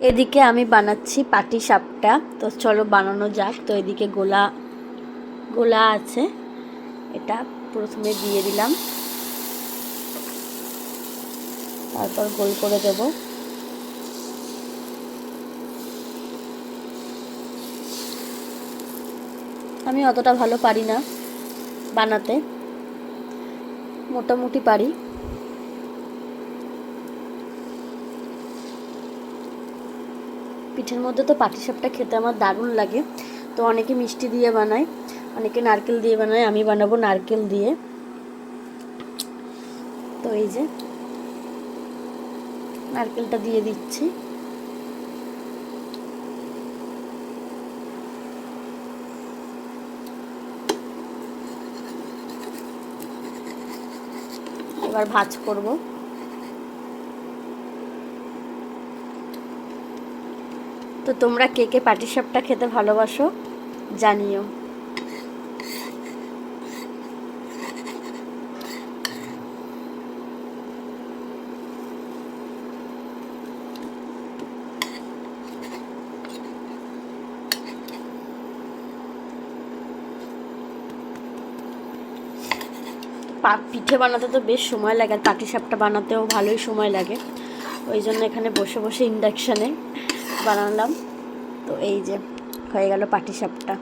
এদিকে আমি বানাচ্ছি পাটিসাপটা। তো চলো বানানো যাক। তো এদিকে গোলা গোলা আছে, এটা প্রথমে দিয়ে দিলাম, তারপর গোল করে দেব। আমি অতটা ভালো পারি না বানাতে, মোটামুটি পারি। পিঠের মধ্যে তো পাটিসাপটা খেতে আমার দারুণ লাগে। তো অনেকে মিষ্টি দিয়ে বানায়, অনেকে নারকেল দিয়ে বানায়, আমি বানাবো নারকেল দিয়ে। তো এই যে নারকেলটা দিয়ে দিচ্ছি। এবার ভাজ করব। তো তোমরা কে কে পাটিসাপটা খেতে ভালোবাসো জানিও। পিঠে বানাতে তো বেশ সময় লাগে, আর পাটিসাপটা বানাতেও ভালোই সময় লাগে। ওই জন্য এখানে বসে বসে ইন্ডাকশানে বানালাম। তো এই যে হয়ে গেল পাটিসাপটা।